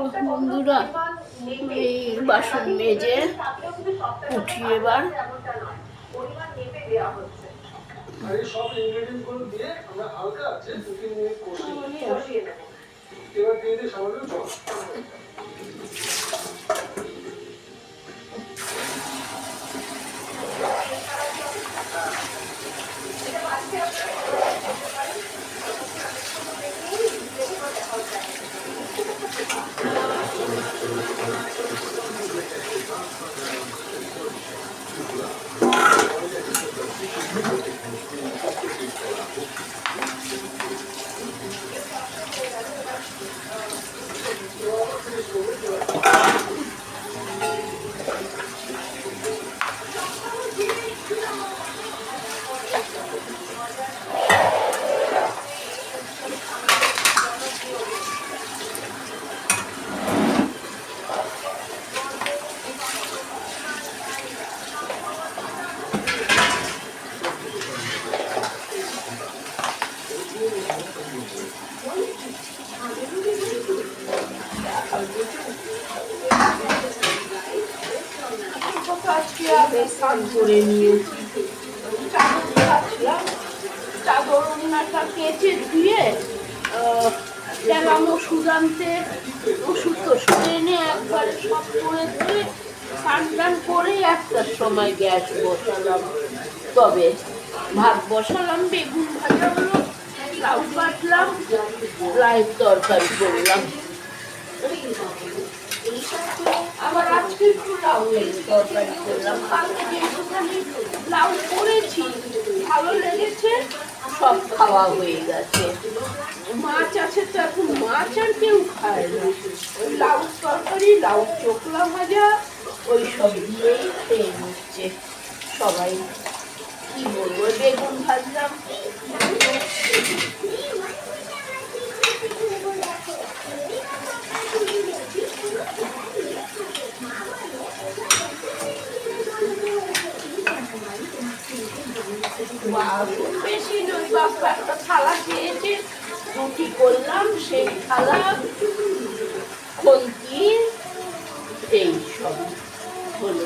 বন্ধুরা, এই বাসন মেজে উঠি এবার। স্নান করে নিয়েছি, চাদর ওড়নাটা কেচে ধুয়ে গেলাম ওষুধ আনতে। ওষুধ এনে একবারে সব করে ধুয়ে স্নান টান করে 1টার সময় গ্যাস বসালাম। তবে ভাত বসালাম, বেগুন ভাজা হলো, লাউ কাটলাম, লাউয়ের তরকারি করলাম। আবার আজকে একটু লাউয়ের তরকারি করলাম। কালকে যেটুখানি লাউ করেছি ভালো লেগেছে, সব খাওয়া হয়ে গেছে। মাছ আছে তো এখন মাছ আর কেউ খায় না। ওই লাউ তরকারি, লাউ চোখলা ভাজা, ওই সব দিয়েই খেয়ে নিচ্ছে সবাই। কি বলবো, বেগুন ভাজলাম। বেশি নয়, বাবা একটা থালা খেয়েছে, রুটি করলাম, সেই থালা খন্তি এই সব হলো।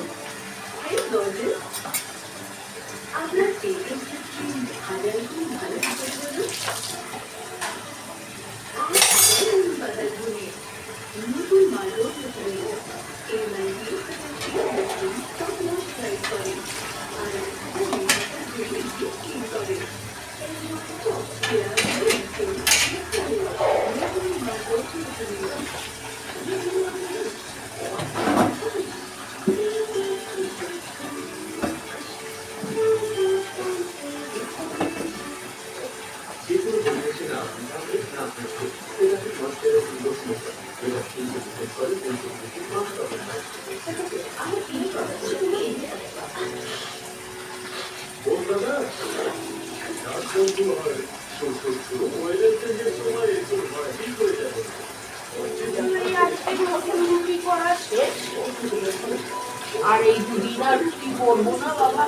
আর এই দুদিন আর রুটি করবো না বাবা,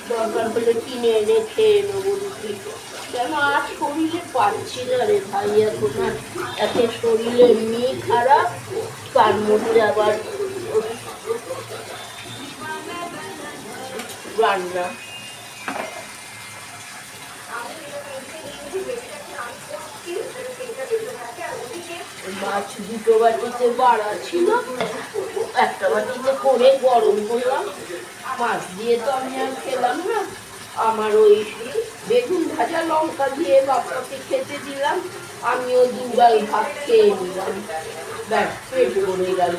দরকার হলে কিনে এনে খেয়ে নেবো রুটি। কেন আর শরীরে পাচ্ছি না রে ভাই, এখন আর একে শরীরে এমনি খারাপ, তার মধ্যে আবার রান্না। মাছ দুটো বাটিতে বাড়া ছিল, একটা বাটিতে করে গরম করলাম। মাছ দিয়ে তো আমি আর খেলাম না, আমার ওই বেগুন ভাজা লঙ্কা দিয়ে বাবাকে খেতে দিলাম, আমিও দুগাল ভাত খেয়ে নিলাম, ব্যাস পেট ভরে গেল।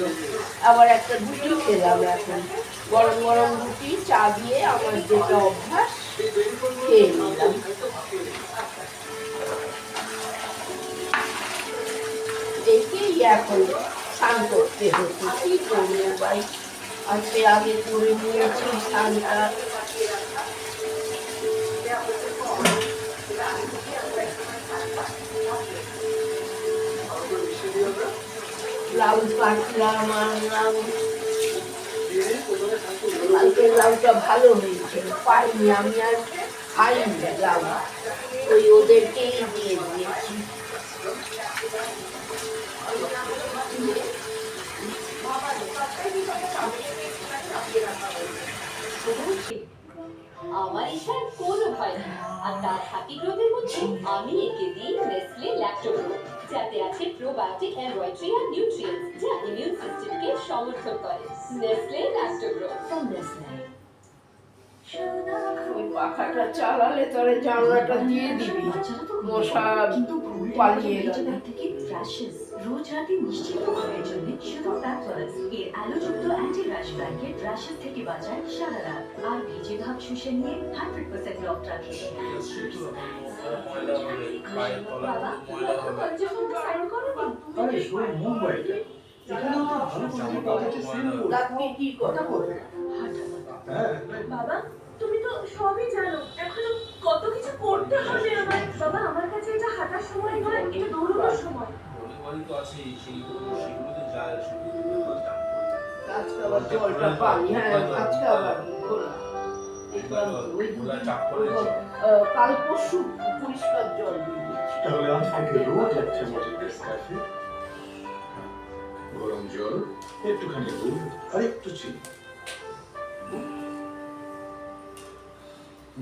আবার একটা রুটি খেলাম, এখন গরম গরম রুটি চা দিয়ে আমার যেটা অভ্যাস খেয়ে নিলাম। দেখেই এখন স্নান করতে হতো, কি করবো ভাই, আজকে আগে করে নিয়েছি স্নানটা। লাউ কাটলাম, আনলাম, কালকের লাউটা ভালো হয়েছে, পাইনি আমি আর খাইনি লাউ, ওই ওদেরকেই দিয়ে দিয়েছি। হ্যাপি গ্রোথের মধ্যে আমি একে দিই নেসলে ল্যাক্টোগ্রো, যাতে আছে প্রোবায়োটিক এনজাইম আর নিউট্রিয়েন্টস যা ইমিউন সিস্টেমকে সমর্থন করে। Nestle Lactogrow from Nestle. ওই পাখাটা চালালে তোরে জানলাটা দিয়ে দিবি, মশা পালিয়ে যাবে। থেকে র্যাশেস রোজ রাতে নিশ্চিত ঘুমের জন্য শুধু ফ্যাবুলাস এর আলোযুক্ত অ্যান্টি র্যাশ ব্ল্যাঙ্কেট র্যাশেস থেকে বাঁচায় সারা রাত আর ভিজে ভাব শুষে নিয়ে 100% লক রাখে। বাবা, পঞ্চম সাইন করো না। আরে শোন মুম্বাইটা এখানেও তো ভালো ভালো বাজেটে সেল করছে। রাত্রে কি কথা বলে? হ্যাঁ বাবা, তুমি তো সবই জানো, এখনো কত কিছু করতে হবে আমার। বাবা, আমার কাছে এটা হাঁটার সময় নয়, এটা দৌড়ানোর সময়। বলি তো আছে সেগুলোতে যায় আজকে আবার জলটা পানি, হ্যাঁ আজকে আবার খোলা। দেখলাম ওই কাল পরশু পরিষ্কার জল দিয়ে দিচ্ছি। তাহলে আজ থেকে রোজ এক চামচ নেসক্যাফে, গরম জল, একটুখানি দুধ আর একটু চিনি।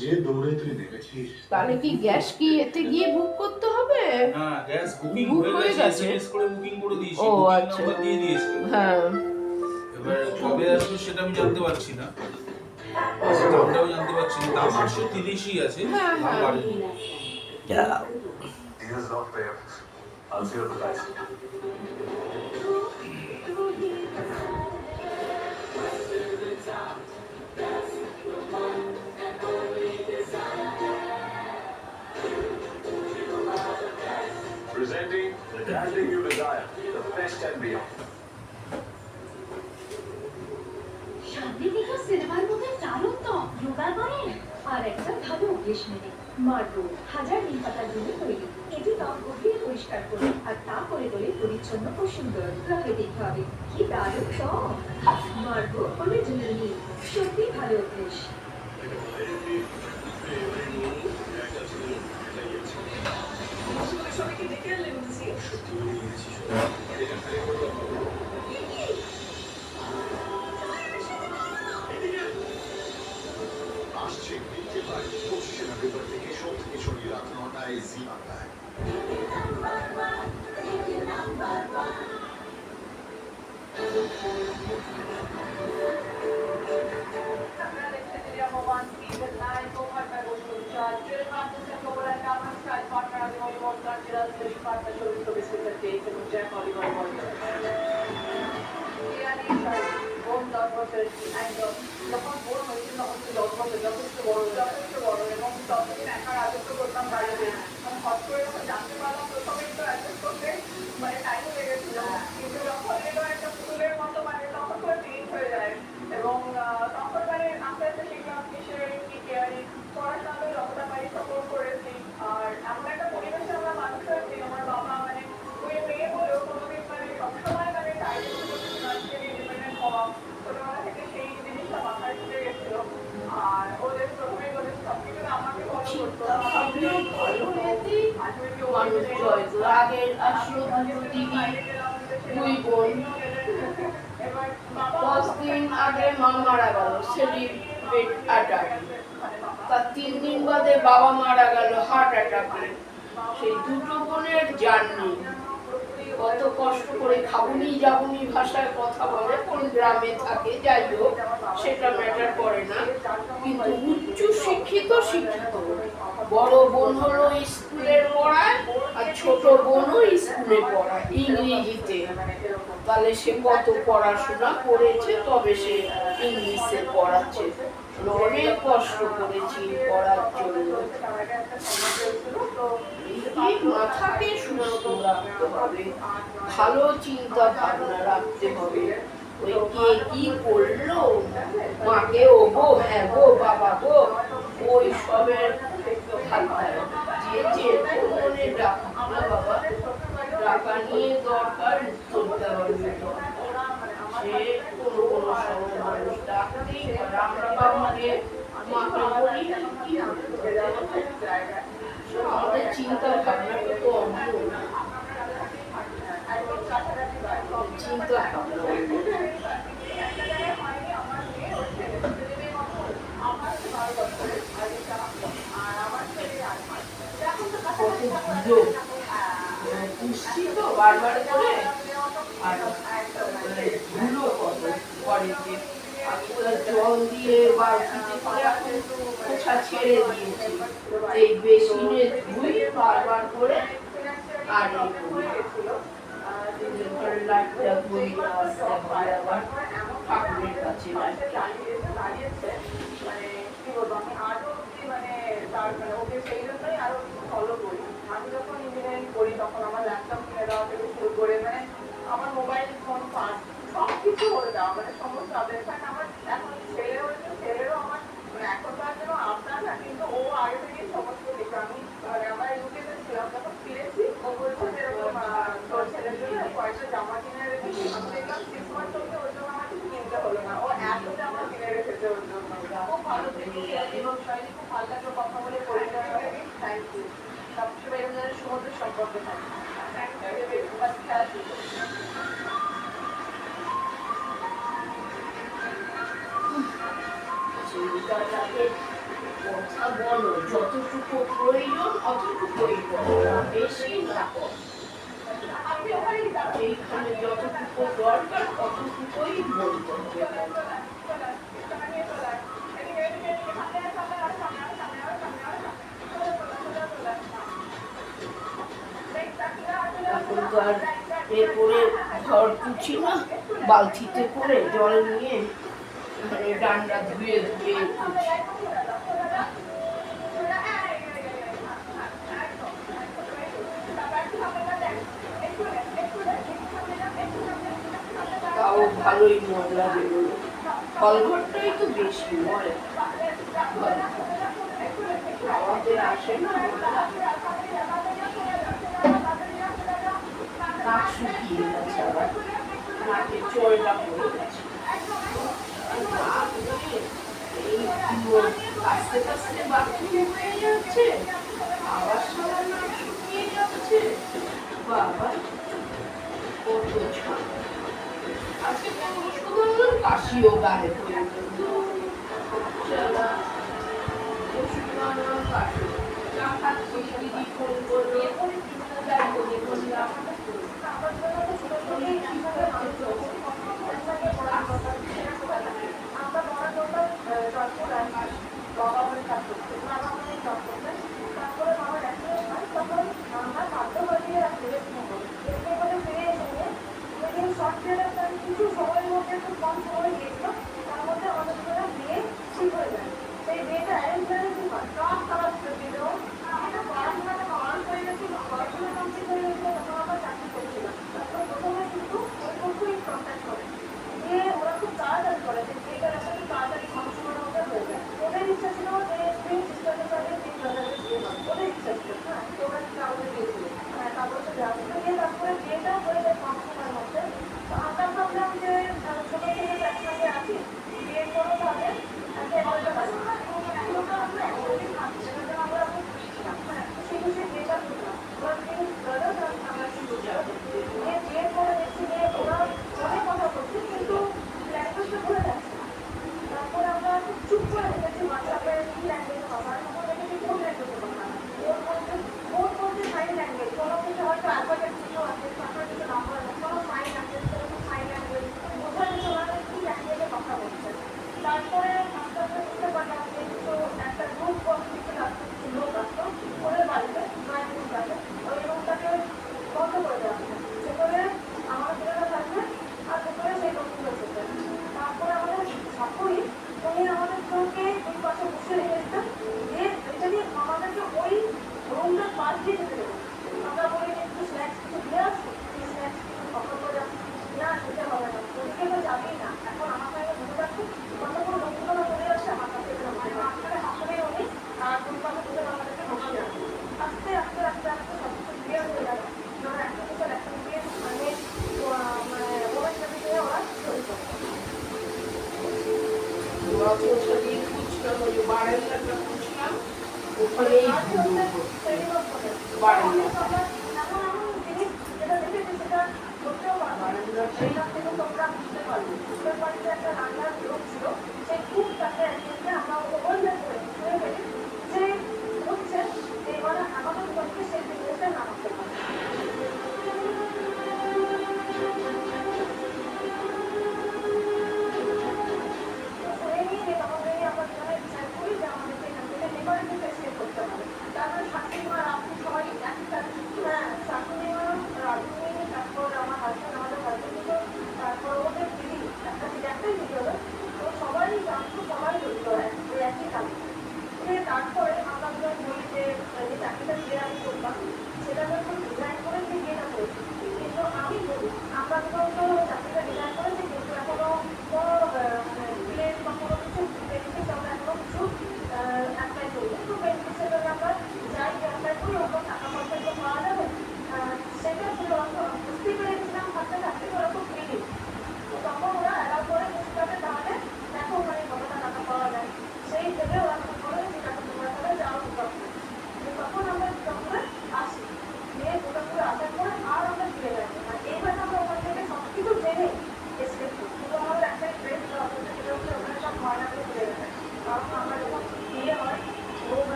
যে দৌড়ে তুই নেমেছিস তাহলে কি গ্যাস কি এতে গিয়ে বুক করতে হবে? না, গ্যাস বুকিং বুক হয়ে হয়ে গেছে, গেছে? এসএমএস করে বুকিং করে দিয়েছি, ও, বুকিং আচ্ছা। নাম্বার দিয়ে দিয়েছি। হ্যাঁ এবার কবে আসবে সেটা আমি জানতে পারছি না, দামটাও জানতে পারছি না। দাম 830ই আছে, হ্যাঁ, দাম হ্যাঁ। বাড়েনি। Dieses ist not fair. I'll see you at the price. Presenting the dazzling you desire, the best and beyond. সামনে দিকে সিনেমার মধ্যে চালক তো যোগা করে আর একটা ভালো অভ্যেস মেনে মার্গো হাজার নিম পাতার জন্য তৈরি। এটি ত্বক গভীরে পরিষ্কার করে আর তা করে তোলে পরিচ্ছন্ন ও সুন্দর প্রাকৃতিক ভাবে। কি দারুণ ত্বক! মার্গো অরিজিনাল নিম, সত্যি ভালো অভ্যেস। সবাইকে ডেকে আনলে বলছি। আসছে মিলতে পারে 25শে নভেম্বর থেকে সোম থেকে শনি রাত 9টায় জি বাংলায়। যখন বোন হয়েছিল তখন তো 10 বছর যথেষ্ট বড় এবং ততদিন একা রাজত্ব করতাম বাড়িতে। আমি হট করে যখন জানতে পারলাম প্রথমে একটু অ্যাডজাস্ট করতে মানে টাইম লেগেছিল, কিন্তু যখন এলো একটা পুতুলের মতো মানে তখন করে চেঞ্জ হয়ে যায় এবং তখন মানে আস্তে আস্তে শিখলাম কিসের কি কেয়ারিং, পড়াশোনাতে যতটা পারি সাপোর্ট করেছি। আর এমন একটা পরিবেশে আমরা মানুষ হয়েছি, আমার বাবা মানে ওই মেয়ে বলেও কোনোদিন মানে সবসময় মানে টাইমে ইন্ডিপেন্ডেন্ট হওয়া, ছোটবেলা থেকে সেই জিনিসটা মাথায় ঢুকে গেছিল। আর ওদের প্রথমেই বলে সবকিছু আমাকে ফলো করতো। মানুষ জয়গুলো আগের আসলো দুটো দিদি, দুই বোন। 10 দিন আগে মা মারা গেল সেলিব্রেট অ্যাটাক, তার 3 দিন বাদে বাবা মারা গেল হার্ট অ্যাটাকে। সেই দুটো বোনের জার্নি কত কষ্ট করে খাবুনি যাবুনি ভাষায় কথা বলে, কোন গ্রামে থাকে, যাই হোক সেটা ম্যাটার করে না, কিন্তু উচ্চ শিক্ষিত বড় বোন হলো স্কুলের পড়ায় আর ছোট বোনও স্কুলে পড়ায় ইংরেজিতে। তাহলে সে কত পড়াশোনা করেছে, তবে সে ইংলিশে পড়াচ্ছে। অনেক কষ্ট করেছি পড়ার জন্য। এই মাথাকে সুস্থ রাখতে হবে, ভালো চিন্তা ভাবনা রাখতে হবে। ওই কে কি করলো, মাকে ও গো, হ্যাঁ গো, বাবা গো, ওই সবের যে যে মনে ডাকা না বাবা, টাকা নিয়ে দরকার উত্তর দেওয়ার মতো। সে কোনো কোনো সময় মানুষ ডাকতেই পারে। আমরা বাবাকে মাকে বলি কি আমাদের চিন্তা ভাবনাটা তো অন্য না, চিন্তা ভাবনা আমার মুছছি তো বারবার করে, আর ধুলো কত ঘরেতে, আমি তো জল দিয়ে বালতিতে করে এখন পোছা ছেড়ে দিয়েছি, এই বেসিনে ধুই বারবার করে, আর এই করি। ঘরের লাইটটা ধরিয়ে আসতে হয় আবার ঠাকুরের কাছে লাইটটা। মানে কি বলবো, আমি আরো মানে তার মানে ওকে সেই জন্যই আরো ফলো করি। আমি যখন ইঞ্জিনিয়ারিং করি তখন আমার ল্যাপটপ কিনে দেওয়া থেকে শুরু করে মানে আমার মোবাইল ফোন পাস সবকিছু করে দেওয়া, মানে সমস্ত আপডেট। আমার এখন ছেলে হয়েছে, ছেলেরও আমার মানে এখনকার জন্য আপনার না, কিন্তু ও আগে থেকেই সমস্ত কিছু। আমি মানে আমরা ইউকেতে ছিলাম, যখন ফিরেছি ও বলছে যে এরকম তোর ছেলের জন্য কয়েকটা জামা কিনে রেখেছি। আমি দেখলাম 6 মান্থ হচ্ছে, ওর জন্য আমার কিছু কিনতে হলো না, ও এত জামা কিনে রেখেছে ওর জন্য। খুব ভালো থেকে এবং শৈলী খুব ভালো লাগলো কথা বলে, পরিচয় হয়ে। Thank you. সবসময় এরকম যেন সমুদ্রের সম্পর্কে থাকে। Thank you. খেয়াল ছেলেটাকে কথা বলো, যতটুকু প্রয়োজন অতটুকুই বলো, না বেশি না কম। এইখানে যতটুকু দরকার ততটুকুই বলতে হবে। এখন তো আর এ করে ঘর পুছি না, বালতিতে করে জল নিয়ে ডান্ডা ধুয়ে ধুয়ে পুছি। তাও ভালোই ময়লা বেরোলো, কলঘরটাই তো বেশি ময়লা, আমাদের আসে না ময়লা। নাক শুকিয়ে গেছে, আবার নাকে চলটা পড়ে গেছে। এই আস্তে আস্তে বাথরুম হয়ে যাচ্ছে, আবার সারা নাক শুকিয়ে যাচ্ছে। বাবা কত ছাড়, আজকে তো ওষুধ আনলাম, কাশিও গায়ে হয়ে গেল। ওষুধ আনলাম, কাশি দিদি ফোন করলো, বললাম কিছু সময়ের মধ্যে খুব কম সময় গিয়েছিল, তার মধ্যে অনেকগুলো বিয়ে ঠিক হয়ে যায়। সেই বিয়েটা অ্যারেঞ্জ ম্যারেজ হয়, সব খারাপ ছিল। এটা পড়াশোনাটা কমপ্লিট হয়ে গেছিল, পড়াশোনা কমপ্লিট হয়ে গেছিল, তখন আমরা চাকরি করছিলাম। তারপর প্রথমে কিন্তু ওই পক্ষই কন্ট্যাক্ট করে দিয়ে ওরা খুব তাড়াতাড়ি করে যে বিয়েটা একটা খুব তাড়াতাড়ি কম সময়ের মধ্যে হয়ে যায়। ওদের ইচ্ছা ছিল যে তিন সিস্টারের সাথে 3 ব্রাদারের বিয়ে হবে, ওদের ইচ্ছা ছিল। হ্যাঁ, তো ওরা আমাদের দিয়েছিল। হ্যাঁ, তারপরে তো দেওয়া ছিল, দিয়ে তারপরে বিয়েটা হয়ে যায় কম সময়ের মধ্যে। তো আমরা ভাবলাম যে ছোট থেকে তো একসঙ্গে আছি, বিয়ে করো তাহলে একটা করতে পারি। আমরা অলরেডি ভাবছি, আমরা খুব খুশি ছিলাম। হ্যাঁ, খুশি খুশি বিয়েটা করলাম। ওরা 3 ব্রাদার, আমরা 3 সিস্টার। বিয়ে করে দেখছি যে ওরা অনেক কথা বলছে, কিন্তু ল্যাঙ্গুয়েজটা ভুলে যাচ্ছে না। তারপরে আমরা খুব চুপ করে দেখেছি হোয়াটসঅ্যাপে কি ল্যাঙ্গুয়েজে কথা হয়, তখন দেখেছি কোন ল্যাঙ্গুয়েজে কথা হয়। ওর মধ্যে সাইন ল্যাঙ্গুয়েজ, কোনো কিছু হয়তো অ্যালফাবেট কিছু আছে, তারপরে কিছু নাম্বার আছে, কোনো সাইন আছে, সেরকম সাইন ল্যাঙ্গুয়েজ বোঝা যেত ওরা কি ল্যাঙ্গুয়েজে কথা বলছে। তারপরে আস্তে আস্তে বুঝতে পারলাম যে কিছু একটা গ্রুপ অফ পিপল আসতো, কিছু লোক আসতো ওদের বাড়িতে, নয় রুম থাকে, ওই রুমটাকে বন্ধ করে দেওয়া হতো। ভেতরে আমার ছেলেরা থাকবে আর ভেতরে সেই লোকগুলো যেতে। তারপরে আমাদের শাশুড়ি উনি আমাদের কেউকে ওই পাশে বসে রেখে দিতেন, যে এটা নিয়ে আমাদেরকে ওই রুমটার পাশ দিয়ে যেতে দেবো। আমরা বলি যে একটু স্ন্যাক্স কিছু দিয়ে আসবো, এই স্ন্যাক্স কিছু পছন্দ করে আসবো না, সেটা হবে না, ওদিকে তো যাবেই না। এখন আমার সঙ্গে বুঝে যাচ্ছে অন্য কোনো লোকগুলো চলে আসছে আমার কাছে, আপনারা হাসলে উনি আর কোন পাশে বসে আমাদেরকে বসে যাচ্ছে। আস্তে আস্তে আস্তে আস্তে সব কিছু ক্লিয়ার হয়ে গেল। ওরা একটা বছর একসঙ্গে গিয়ে মানে ওরা সাথে ওরা শরীর করতো। ওরা পৌঁছে দিয়ে খুঁজলাম, ওই যে বারান্দাটা খুঁজলাম, ওখানেই বারান্দা এমন এমন জিনিস যেটা দেখেছি সেটা করতেও পারবো। সেইখান থেকে তোমরা বুঝতে পারবে ওদের বাড়িতে একটা রান্নার লোক ছিল, সেই খুব তাকে একদিনকে আমরা ওকে বললেন করে শুয়ে ফেলি যে হচ্ছে যে এবারে আমাদের বাড়িতে সেই জিনিসটা নামাতে পারে।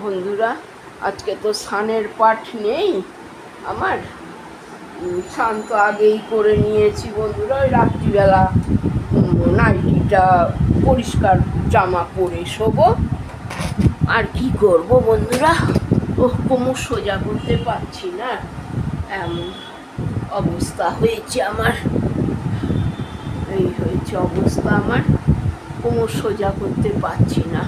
বন্ধুরা, আজকে তো স্নানের পাঠ নেই আমার। স্নান তো আগেই করে নিয়েছি বন্ধুরা। ওই রাত্রিবেলা নাইটিটা পরিষ্কার জামা পরে শোবো। আর কি করব বন্ধুরা, কোমর সোজা করতে পারছি না, এমন অবস্থা হয়েছে আমার। এই হয়েছে অবস্থা আমার, কোমর সোজা করতে পারছি না।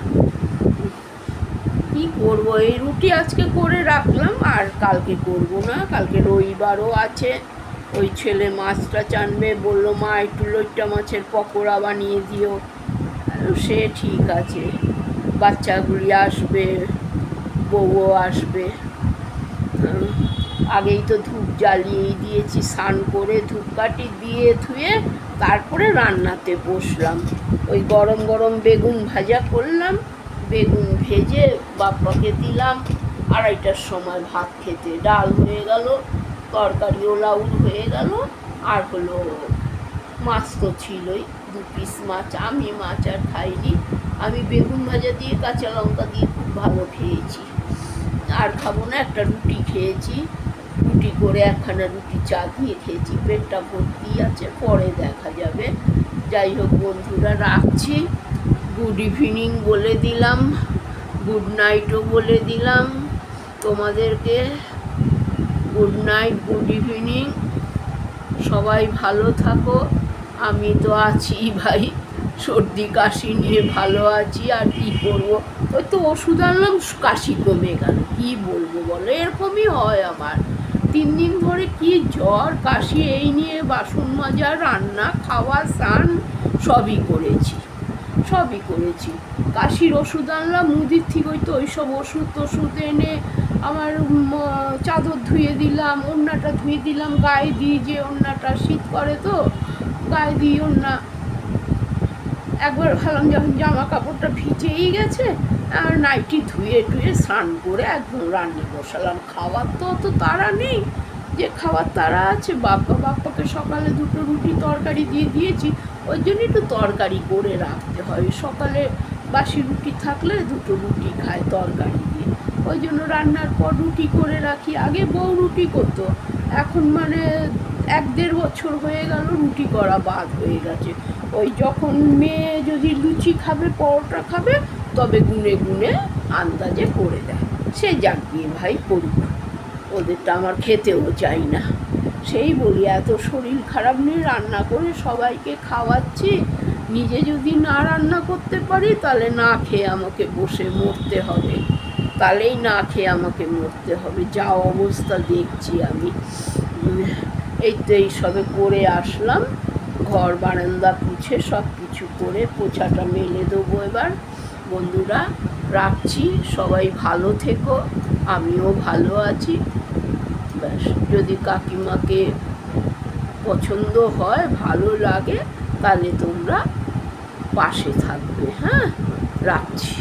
কি করব, এই রুটি আজকে করে রাখলাম, আর কালকে করব না। কালকে রবিবারও আছে। ওই ছেলে মাছটা আনবে, বললো মা একটু লইট্টা মাছের পকোড়া বানিয়ে দিও। সে ঠিক আছে, বাচ্চাগুলি আসবে, বউও আসবে। আগেই তো ধূপ জ্বালিয়েই দিয়েছি, স্নান করে ধূপকাঠি দিয়ে ধুয়ে তারপরে রান্নাতে বসলাম। ওই গরম গরম বেগুন ভাজা করলাম, বেগুন ভেজে বাপ্পাকে দিলাম। 2:30টার সময় ভাত খেতে, ডাল হয়ে গেল, তরকারিও লাউল হয়ে গেল, আর হলো মাছ তো ছিলই, 2 পিস মাছ। আমি মাছ আর খাইনি, আমি বেগুন ভাজা দিয়ে কাঁচা লঙ্কা দিয়ে খুব ভালো খেয়েছি। আর খাবো না, একটা রুটি খেয়েছি, রুটি করে একখানা রুটি চা দিয়ে খেয়েছি, পেটটা ভর্তি আছে, পরে দেখা যাবে। যাই হোক বন্ধুরা, রাখছি। গুড ইভিনিং বলে দিলাম, গুড নাইটও বলে দিলাম তোমাদেরকে। গুড নাইট, গুড ইভিনিং, সবাই ভালো থাকো। আমি তো আছি ভাই, সর্দি কাশি নিয়ে ভালো আছি। আর কি করব, ওই তো ওষুধ আনলাম, কাশি কমে গেল। কি বলবো বলো, এরকমই হয় আমার। 3 দিন ধরে কি জ্বর কাশি, এই নিয়ে বাসন মাজা, রান্না, খাওয়া, স্নান সবই করেছি। কাশির ওষুধ আনলাম মুদির থেকে, ওই তো ওইসব ওষুধ এনে আমার চাদর ধুয়ে দিলাম, ওড়নাটা ধুয়ে দিলাম, গায়ে দিই, যে ওড়নাটা শীত করে তো গায়ে দিই ওড়না। একবার ভাবলাম যখন জামা কাপড়টা ভিজেই গেছে, আর নাইটি ধুয়ে স্নান করে একদম রান্না বসালাম। খাওয়ার তো অত তাড়া নেই, যে খাওয়ার তাড়া আছে। বাপ্পাকে সকালে 2টো রুটি তরকারি দিয়ে দিয়েছি, ওই জন্য একটু তরকারি করে রাখতে হয়। সকালে বাসি রুটি থাকলে 2টো রুটি খায় তরকারি দিয়ে, ওই জন্য রান্নার পর রুটি করে রাখি। আগে বউ রুটি করতো, এখন মানে 1-1.5 বছর হয়ে গেল রুটি করা বাদ হয়ে গেছে। ওই যখন মেয়ে যদি লুচি খাবে, পরোটা খাবে, তবে গুনে আন্দাজে করে দেয়। সে যাক দিয়ে ভাই করুক, ওদেরটা আমার খেতেও চাই না। সেই বলি, এত শরীর খারাপ নিয়ে রান্না করে সবাইকে খাওয়াচ্ছি, নিজে যদি না রান্না করতে পারি তাহলে না খেয়ে আমাকে বসে মরতে হবে, যা অবস্থা দেখছি আমি। এই তো এই সবে করে আসলাম, ঘর বারান্দা পুছে সব কিছু করে পোছাটা মেলে দেবো এবার। বন্ধুরা রাখছি, সবাই ভালো থেকো, আমিও ভালো আছি। ব্যাস, যদি কাকিমাকে পছন্দ হয়, ভালো লাগে, তাহলে তোমরা পাশে থাকবে। হ্যাঁ, রাখছি।